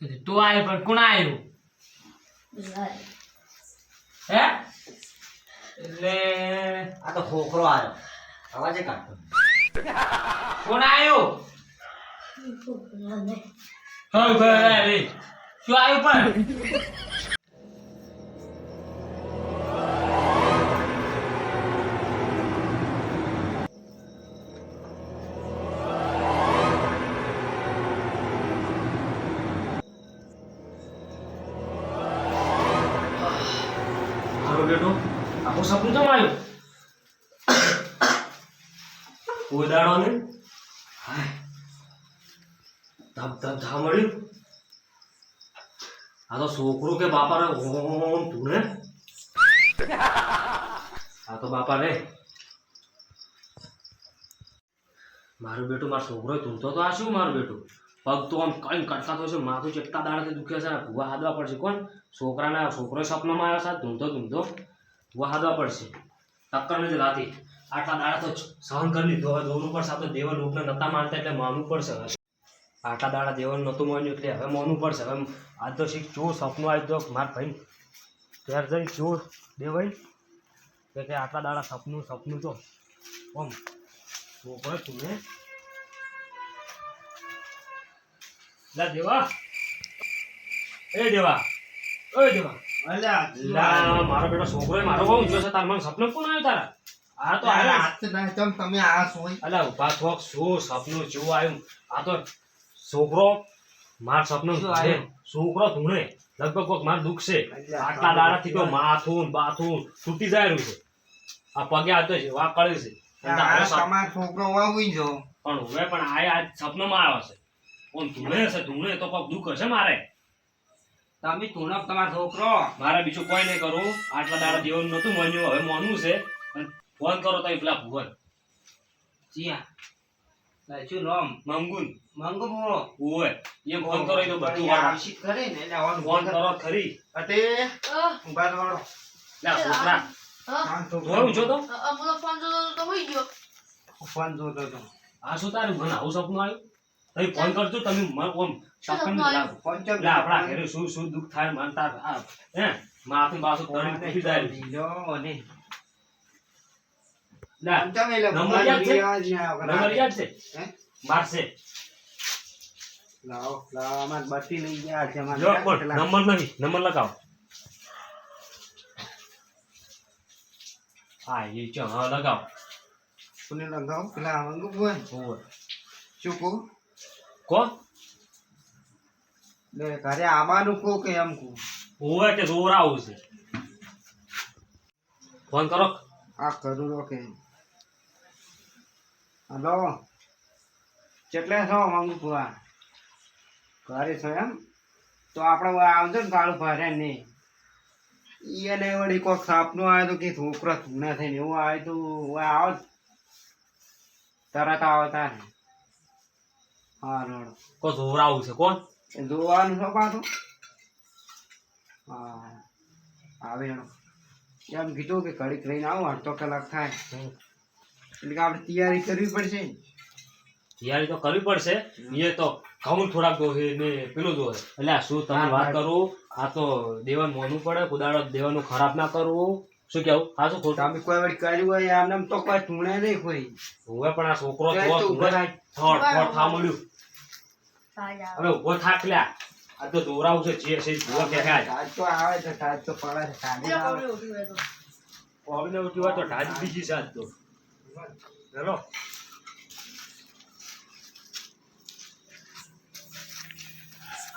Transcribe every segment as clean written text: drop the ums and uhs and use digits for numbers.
તું આવ્યો પણ કોણ આવ્યું હે એટલે આ તો ખોખરો આવ્યો અવાજે કાઢતો કોણ આવ્યો હા ભાઈ શું આવ્યું પણ બેટો આખું સપનું કેમ આવ્યું ઉદાડો ને ધબ ધબ ધા મળ્યું આ તો છોકરું કે બાપા રે ઓમ તું ને આ તો બાપા રે મારું બેટું મારો છોકરો ધૂમતો તો આ શું મારું બેટું પગ તો આમ કઈ કરતા તો છે માથું ચેટલા દાડાથી દુખે છે ભૂવા હાદવા પડશે કોણ છોકરો સપનામાં આવ્યો છે ધૂમતો ભૂવા હાદવા પડશે ટક્કર નથી લાતી આટલા દાડા તો સહન કરી લીધો હવે દોરવું પડશે આ તો દેવલ રૂપને નતા માનતા એટલે માનવું પડશે હવે આટલા દાડા દેવલ નહોતું માન્યું એટલે હવે માનવું પડશે હવે આજ તો શીખ જો સપનું આવ્યું તો મારા ભાઈ ત્યાર જઈ જો દેવાઈ કે આટલા દાડા સપનું તો ઓમ છોકરો તું ને લા દેવા એ દેવા ઓય દેવા અલ્યા મારો બેટો છોકરો મારો બહુ ઊંચો છે તાર મને સપનું કોણ આવ્યું તારા આ તો તમે આ સોય અલ્યા ઉભા થોક શું સપનું શું આવ્યું આ તો છોકરો માર સપનું છે છોકરો ધૂણે લગભગ કોક માર દુખ છે આટલા દાડાથી તો માથું બાથું તૂટી જાય રહ્યું છે આ પગે આવતો છે વા કળે છે તમારો છોકરો વાવી જો પણ હવે પણ આજ સપનામાં આવ્યો છે કોણ ધૂણે તો કોક દુઃખ હશે મારે તમે તુણક તમારો છોકરો મારે બીજું કોઈ નહીં કરું આટલા દાડા જીવન નતું માન્યું હવે માનવું છે ફોન કરો તો પેલા ભુવન જીયા શું નામ મંગુન મંગુ બોલો ઓય એ ફોન કરો તો બધું આવશી કરે ને એટલે ઓન ફોન કરો ખરી અતે ઉભા રહો લા છોકરા હા તો જોયું છો તો અમનો ફોન જોતો તો હોઈ ગયો ફોન જોતો તો આ શું તારું મને આવું સપનું આવ્યું તમે ફોન કરજો તમે મને ઓમ સપન લાવો ફોન ચમ લા આપણા ઘરે શું દુઃખ થાય મન તાર હે માથું બાથું તળી તૂટી જાય લીલો અને લા ચમ એટલે નંબર યાદ છે? નંબર યાદ છે હે મારશે લાવો અમાર બત્તી લઈ ગયા છે અમાર જો કોણ નંબર નહીં નંબર લગાવો હા એ ચો હા લગાવો કોને લગાવ પેલા મંગુ બોલ ઓય શું કો કોણ લે ઘરે આવવાનું કો કે એમ કો ઓય કે જોર આવું છે ફોન કરો આ કરું રો કે હલો કેટલે છો મંગુ બુઆ ઘરે છો એમ તો આપણે આવજો ને ગાળું ભરે નહીં એને વળી કોઈક સાપનું આવે તો કે છોકરો ધૂણા થઈને એવું આવે તો આવો તરત આવો તારે હા રોડ કો જોર આવું છે કોણ એ જોવાનું છો પાછું હા આવે એમ કીધું કે ઘડીક રહીને આવું અડધો કલાક થાય એટલે કે આપણે તૈયારી કરવી પડશે ને તૈયારી તો કરવી પડશે એ તો ઘઉં થોડાક દોહે ને પેલું દોહે એટલે આ શું તમે વાત કરું આ તો દેવાનું મોનવું પડે કુદાડો દેવાનું ખરાબ ના કરવું શું કેવું હા શું ખોટું તમે કોઈ વળી કર્યું હોય આમને તો કોઈ ટૂણે નહીં કોઈ હવે પણ આ છોકરો તો ઉભો થાય. થોડ થા મળ્યું હવે ઉભો થાક લ્યા આ તો દોરાવું છે જે છે ભૂવા કે તાજ તો આવે છે તાજ તો પડે છે તાજ આવે. કોબને ઉઠી હોય તો ઢાજ બીજી છે આજ તો હેલો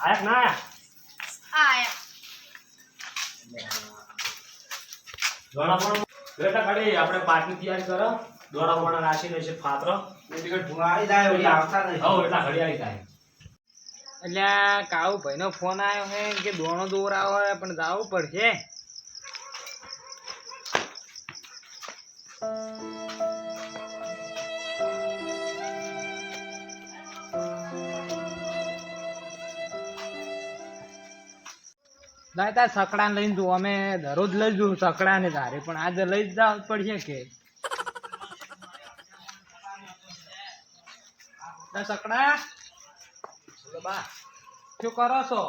આયા ના આયા દોડા બેટા કાઢી આપણે પાટની તૈયારી કરો દોડા મોડા રાશીને છે પાત્ર એટલે ધુવાડી જાય વળી આવતા નહીં. હો એટલા ઘડિયાળી થાય એટલે કાળુ ભાઈનો ફોન આવ્યો છે કે દોણો દોરાવો હે પણ જાવું પડશે. લાય તાર સકડાને લઈને જો અમે દરરોજ લઈ જવું સકડાને ધારે પણ આજે લઈ જ જવું પડશે કે તાર સકડા બોલો બા શું કરો છો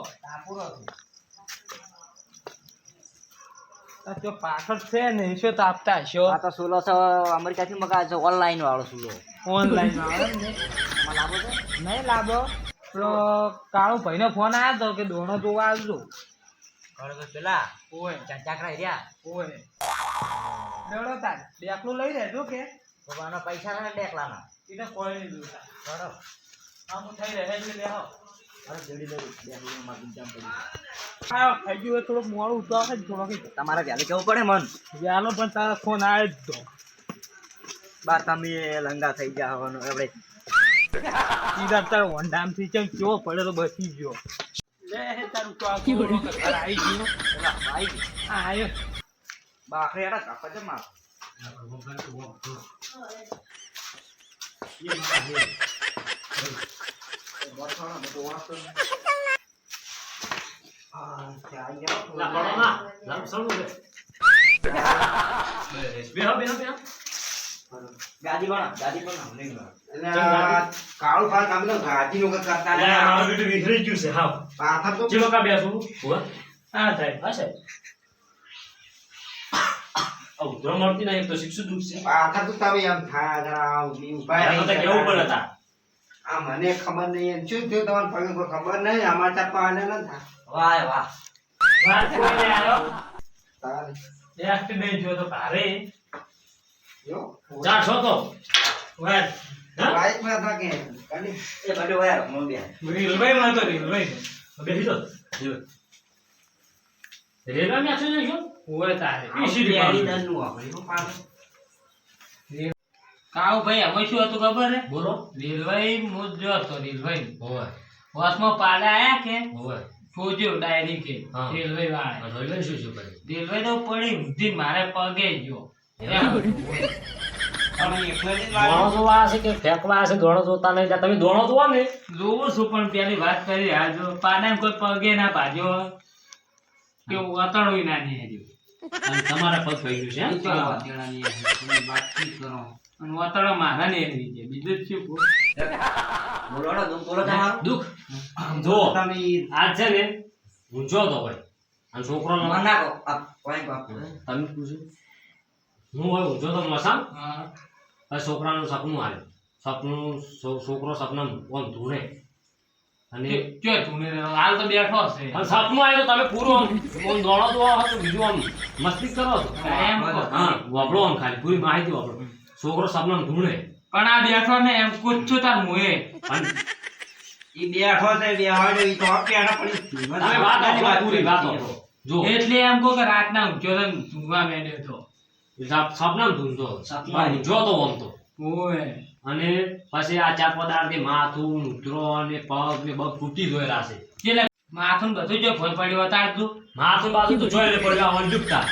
આ તો પાછળ છે ને શું તાપતા હશો આ તો સુલો છે અમેરિકાથી મગાવ્યો છે ઓનલાઈન વાળો સુલો ઓનલાઈન આવે ને માં લાવો છે નહીં લાભો પેલો કાળુ ભાઈનો ફોન આવ્યો તો કે દોણો જોવા આવજો ઘરે પેલા ઓય ચાકરા રહ્યા ઓય ડરો તાર બેકલું લઈ લેજો કે ભગવાનના પૈસા ના ડેકલાના એને કોઈ નહીં જોતા બરો આમ થઈ રહે એટલે લે આવો અરે જોડી દઉં ડેકલું માં ગુંજામ પડી હા થઈ ગયું હોય થોડું મોડું ઉઠવા છે થોડો તમારે વહેલું કેવું પડે મન વ્યાલો પણ તારા ફોન આવે જ તો બાર તમે લંગા થઈ ગયા હોવાનો આપણે સીધા તાર વંડામથી ચમ કેવો પડે તો બચી ગયો લે હે તારું તો આવી ગયો પેલા ભાઈ હા આયો બાખરે એડા કાપા છે માં લા પડો ના લાવ સળવું છે બેહો બેહો બેહો ગાડી બના નહીં કાળું ભાત આમ તો ગાડીનું કંઈક કરતા લે નહીં. મારું બેટું વિખરી ગયું છે હા પાછળ તો ચલો કા બેસું હુઆ હા થાય હા સાહેબ આ ઉધરો મળતી નહીં તો શિક્ષુ દુખ છે પાછળ તો તમે એમ થાય જરા ઉભા આ તો કેવું પડે તા આ મને ખબર નહીં એમ શું થયું તમારે પગે કોઈ ખબર નહીં અમારા ચાર પાને ન થાય વાહ વાહ વાત કરીને આવ્યો તારે એક્સિડન્ટ થયો તો ભારે જો જા છો તો વાત હા બાઈકમાં હતા કે કાઢી એ બધું વાયર મોં બે રેલવે માં તો રેલવે બેહી તો રેલવે માં આછો જો ઓય તારે બેરી દનનું આપણે પાછું કાવ ભાઈ અમે શું હતું ખબર હે બોલો રેલવે મોજ જો હતો રેલવે ઓય બસમાં પાડા આયા કે ઓય સોજો ડાયરી કે હા. રેલવે વાળા રેલવે શું શું કરે રેલવે તો પડી ઊંધી મારે પગે ગયો એમ દોણો જોવા છે કે ફેંકવા છે દોણો જોતા નહીં તમે દોણો જોવા ને જોઉં છું પણ પેલી વાત કરી આ જો પાડા કોઈ પગે ના ભાજ્યો કે અતણું ના નહીં હજુ અને તમારા પગ થઈ ગયું છે હા. વાતચીત કરો અને અતણો મારા ને એની છે બીજું જ શું કહું? બોલો દુઃખ બોલો તમારું દુઃખ જો તમે આજ છે ને ઊંચો તો હોય અને છોકરો મન નાખો આ કોઈ બાપુ તમે પૂછ્યું હું હોય ઊંચો તો મસામ હા. આ છોકરાનું સપનું આવ્યું સપનું છોકરો સપના ઓમ ધૂણે અને ક્યાં તું ને હાલ તો બેઠો છે અને સપનું આવ્યું તો તમે પૂરું આમ દોડો જોવા હતો બીજું આમ મસ્તી કરો છો એમ કહો. હા વાપરો આમ ખાલી પૂરી માહિતી વાપરો છોકરો સપના ધૂણે પણ આ બેઠો ને એમ કૂદછું તાર મુએ અને ઈ બેઠો છે બેહાડો ઈ તો પેડા પડી તમે વાત વાપરો પૂરી વાત વાપરો જો એટલે એમ કહો કે રાતના ઊંઘ્યો તો ઊંઘવા મેળ્યો તો સપના ધૂણતો સપના. ઊંચો તો આમ તો ઓય અને પછી આ ચાર પદાર્થ માથું ઉતરો ને પગ ને બગ તૂટી જોયેલા છે એટલે માથું ને બધું જો ભોય પડ્યો હતા તું માથું બાજુ તો જોઈ લે પડ્યા ડૂબતા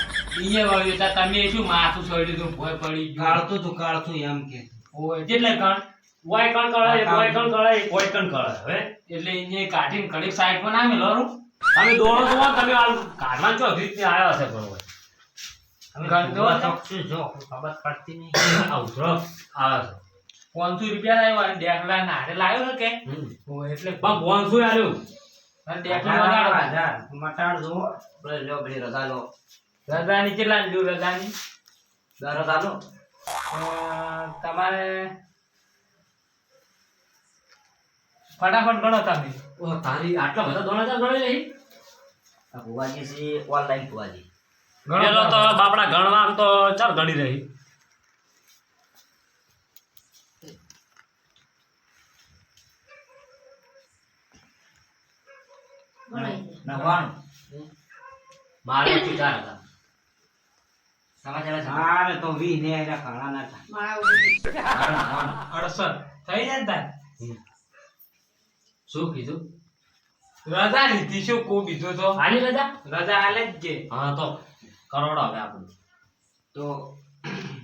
ઈએ વાવ્યું તા તમે શું માથું છોડી તું ભોય પડી ગયું કાળતું એમ કે ઓય કેટલે કણ કોઈ કણ કળે કોઈ કણ કળે કોઈ કણ કળે હવે એટલે એને કાઢીને ઘડીક સાઈડ પર ના મેલો રૂ તમે દોડો જોવો ને તમે આ કાઢવા ચો રીતે આવ્યા હશે બરોબર ગણતો હતો. જો ખબર પડતી નહીં આ ઉતરો આવે છે 500 રૂપિયા આવ્યો અને ડેકલા નારે લાવ્યો ને કે હમ. ઓય એટલે પણ 500 આલ્યું અને ડેકલા વગાડો મટાડ જો બોલે લો બધી રજા લો રજાની કેટલા લીધું રજાની દર રજા લો તમારે ફટાફટ ગણો તમે ઓ તારી આટલા બધા દોણા ગણે નહીં આ ભુવાજી છે ઓનલાઈન ભુવાજી પેલો તો બાપડા ગણવા આમ તો ચાલ ગણી રહી નવાણું મારે 4 હતા સમાચાર છે મારે તો વી ને એના ઘણા ના થાય મારા ઉપર 68 થઈ જાય ને તાર શું કીધું રજા લીધી શું કો બીજું તો આની રજા રજા હાલે જ કે હા તો કરોડો હવે આપણે તો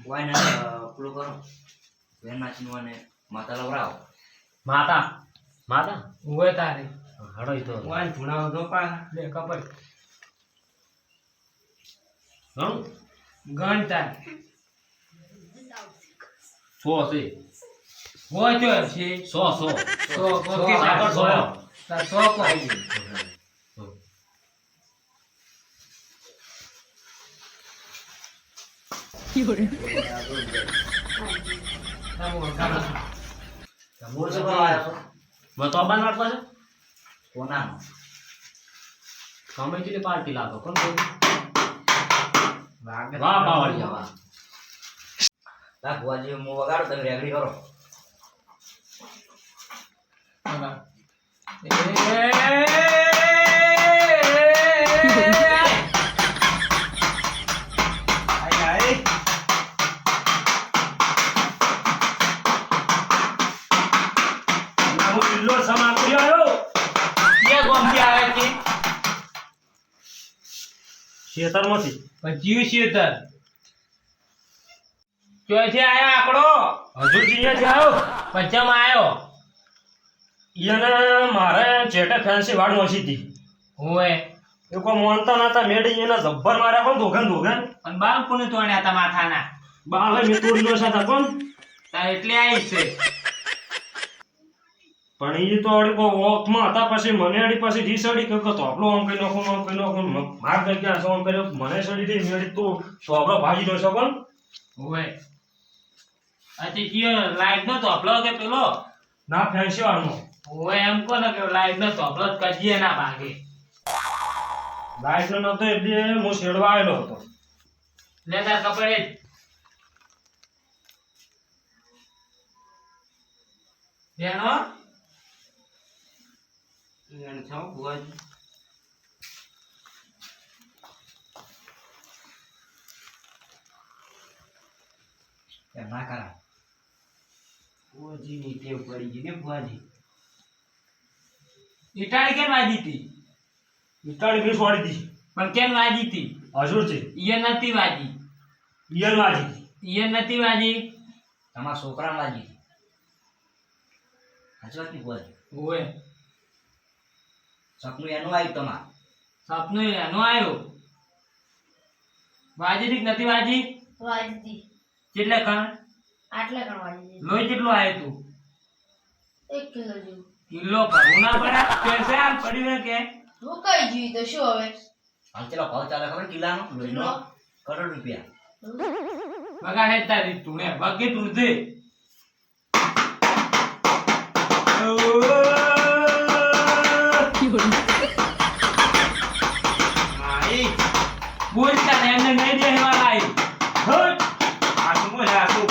વાયને પેલું કરો વેન નાચીનું અને માતા લવરાવો માતા માતા હોય તારે હડો ઈ તો વાન ધુણાવો તો પાછા લે કપડ ઘણું ગણ તાર 100 છે હોય તો છે 100 તો કેટલા? 100 તાર શોખ હોય. આવી ગયું. તાર ઓળખાણ. મૂળ શું કરવા આવ્યો છો? મેં તો અબાન વાટવા છે કોનાનો? તમે કેટલી પાર્ટી લાગો કોણ બોલ વાગે વાહ બાવળિયા વાહ લા ભુવાજી હું વગાડો તમે રેગડી કરો. આઈ આઈ હું કિલ્લો સમાપ્તિ આવ્યો જે ગોમતી આવે છે ખેતરમાંથી જીવ શેતર ચોથી આયો આકડો હજુ જીયા આવ્યો પચમ આયો ઈને મારે ચેટે ફેન્સી વાળ નોસી હતી હોય એ કોઈ મોનતા નતા મેડી એને જબ્બર માર્યા કોણ ધોગન ધોગન અને બાળકોને તોડ્યા હતા માથાના બાવે મેં તોડી લો છે કોણ તાર એટલે આવી છે પણ એ તો અડી કોઈ વોકમાં હતા પછી મને અડી પછી જી સડી કે તો આપણો આમ કઈ નાખો આમ કઈ નાખો માર કઈ ક્યાં છો આમ કર્યો મને સડી દઈ મેડી તો આપણો ભાજી દો છો કોણ હોય અતી કયો લાઈટ નો તોપલો કે પેલો ના ફેન્સી વાળનો હોય એમ કોને કે લાઈટ નો તોપલો જ કજીએ ના ભાગે લાઈટ નો નતો એટલે હું શેડવા આવેલો હતો લે તાર કપડે બેનો એને છો ભુવાજી એમ ના કરાય. ભુવાજી ની ટેવ પડી ગઈ ને ભુવાજી ઈટાળી કેમ વાજી હતી ઇટાળી મીસ વાળી દી પણ કેમ વાજી હતી હજુર છે ઈ નથી વાજી ઈયર વાજી ઈ નથી વાજી તમારા છોકરાને લાગી હતી. સાચી વાત નહીં ભુવાજી? હોય સપનું એનું આવ્યું તમારે. સપનું એનો આવ્યો વાજી થી કે નથી વાજી વાજતી કેટલે કણ આટલે કણ વાજી લોહી કેટલું આવ્યું તું 1 કિલો જેવું કિલો ભરવું ના પડે પૈસે આમ પડ્યું હે કે રોકાઈ ગયું તો શું હવે હાલ ચલો ભાવ ચાલે ખબર કિલ્લાનો લોહીનો? કેટલો? કરોડ રૂપિયા. બગાડે તારી તું ને બગે તું દે આઈ બોલતા ને એમને નહીં દે વાળા આવી હટ આસુ બોલ આસુ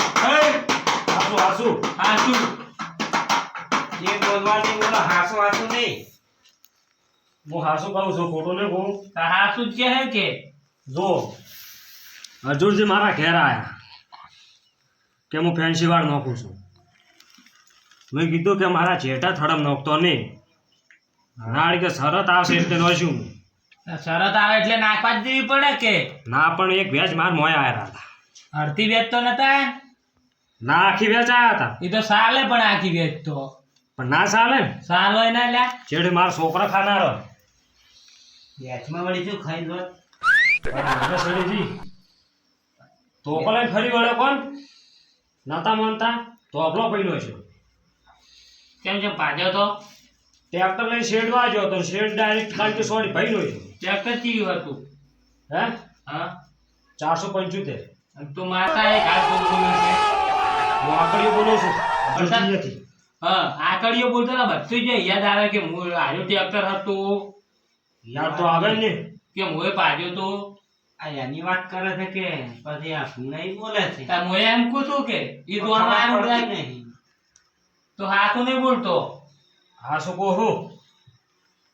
હાસુ હાસુ આ શું જે બોલવાની બોલો હાસુ હાસુ નહીં હું હાસુ કહું છું ખોટું નહીં કહું આ શું કે હે કે જો હજુરજી મારા ઘેર આયા કે હું ફેન્સી વાળ નાખું છું મેં કીધું કે મારા જેઠા થડમ નાખતો નહીં રાડી કે શરત આવશે એટલે નોશું શરત આવે એટલે નાખવા જ દેવી પડે કે ના પણ એક વેચ માર મોય આયા હતા અડધી વેચ તો નતા ના આખી વેચ આયા હતા એ તો સાલે પણ આખી વેચ તો પણ ના ચાલે ને સાલ હોય ના લ્યા જેડે મારા છોકરા ખાનારો બેચમાં વળી શું ખાઈ લો તો પણ ફરી વળ્યો કોણ નતા માનતા તો અબલો પડ્યો છે કેમ છે પાડ્યો તો ટ્રેક્ટર લઈને શેડમાં આવ્યો તો શેડ ડાયરેક્ટ કાઢી સોડી ભાઈનો છે ટ્રેક્ટર ચીયું હતું હે હા 475 અને તું મારતા એક હાથ બોલતો નથી હું આકડીઓ બોલું છું વરસાદ? હજુ નથી હા આકડીઓ બોલતો ને બધું જ યાદ આવે કે હું હાર્યો ટ્રેક્ટર હતું યાદ તો આવે ને કે મોએ પાડ્યો તો આ એની વાત કરે છે કે પછી આ સુનાઈ બોલે છે તાર મોએ એમ કૂતું કે ઈ તો આમ આમ પડતી બોલાય. નહીં તો હાથું નહીં બોલતો હા શું કહું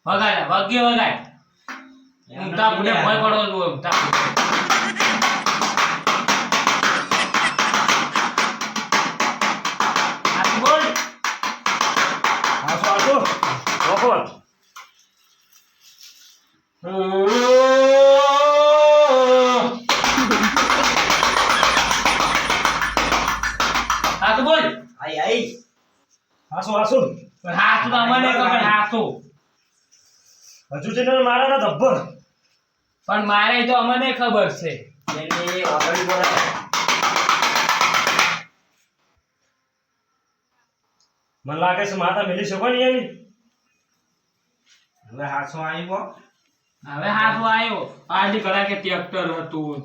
વગાડ વગે વગાડ ઊંઘતા પૂડે ભય પડો છું ઊંઘતા પૂડે. હાથ બોલ હા શું આટલું વખોલ હાથ બોલ આઈ આઈ. હાસુ હાસુ હાથ તો અમને ખબર હાથું હજુ છે ને મારા ના ધબ્બર પણ મારે તો અમને ખબર છે એની વાપરી બોલે. મને લાગે છે માતા મિલી શકો ને એની હવે હાથો આવ્યો હવે હાથો આવ્યો આડી કડા કે ટ્રેક્ટર હતું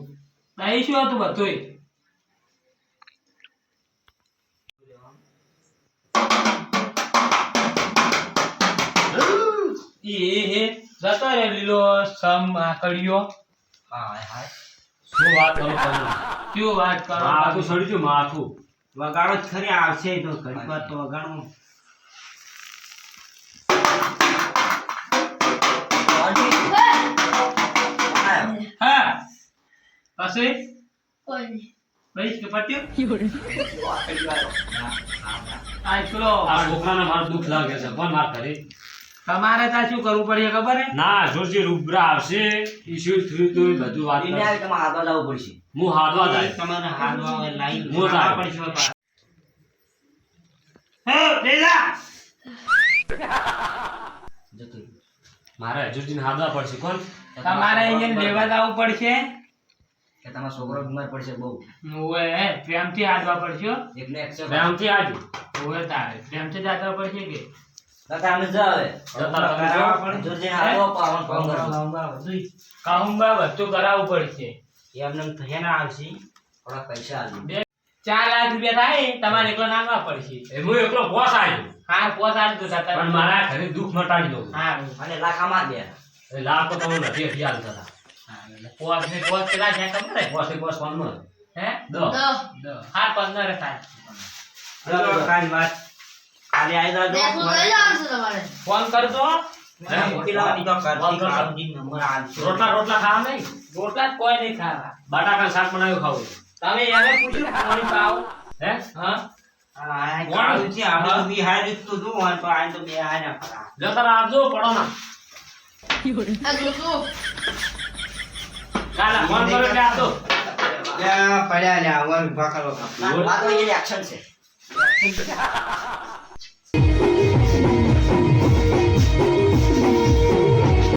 નહીં શું હતું બધુંય જતો રે લીલો સમ આકડ્યો હા હાય શું વાત કરો તમે શું વાત કરો માથું સડી ગયું માથું વગાડો જ ખરી આવશે તો ઘડી વાર તો વગાડવું હા પછી કોઈ નહીં. ભાઈ કે પટ્યું આ ચલો આ છોકરાને મારું દુઃખ લાગે છે પણ માર ઘરે તમારે ત્યાં શું કરવું પડે ખબર હે ના જોરજી રૂબરા આવશે ઈશ્યુ થયું તો બધું વાત એને કરશે. આવી તમારે હાથમાં લાવવું પડશે હું હાથવા જાય તમારે હાથમાં લાઈન હું જાય. પડશે હે રેલા જતું રહ્યું. મારે હજુરજીને હાથવા પડશે કોણ તમારે અહીંયા લેવા જવું પડશે કે તમારો છોકરો બીમાર પડશે બહુ ઓએ પ્રેમથી હાથવા પડશે હો. એકને એક છે પ્રેમથી આજુ ઓએ તારે પ્રેમથી જ હાથવા પડશે કે કાકા અમે જા હવે જતા તમે જાઓ. જોરજીને હાથો પાવન ફોન કરો કાહુંબા બધું કરાવવું પડશે એમને થયા ના આવશે થોડા પૈસા આલજો 4 લાખ રૂપિયા થાય તમારે એકલો નાખવા પડશે એ હું એકલો બોસ આવ્યો હા પોસ આલજો પણ મારા ઘરે દુઃખ મટાડી દઉં હા અને લાખામાં દે એ લાભ તો તમે નથી ખ્યાલ થતા પોસ ને પોસ કેટલા છે ખબર હે બોસ એક બોસ ફોનમાં હે દો દહ. હા 15 થાય કાલ વાત કાલે આવી બે જાજો ફૂલ લઈ જવાનું છે તમારે. ફોન કરજો મોકલાવાની તો કરતી કાળજી નંબર આલજો રોટલા રોટલા ખાવા નહીં રોટલા જ કોઈ નહીં ખાવા બટાકા શાક બનાવ્યું ખાવું તમે એને પૂછ્યું પાણી પાવ હે હા આ કાળજી આપણે તો બિહારી તો જો તો આ તો બે આના ફરા જતા આવજો પડો ના આ જોશું. કાલે ફોન કરો એટલે આવજો લે પડ્યા લે આવર ભાખલો ના, આ તો એની એક્શન છે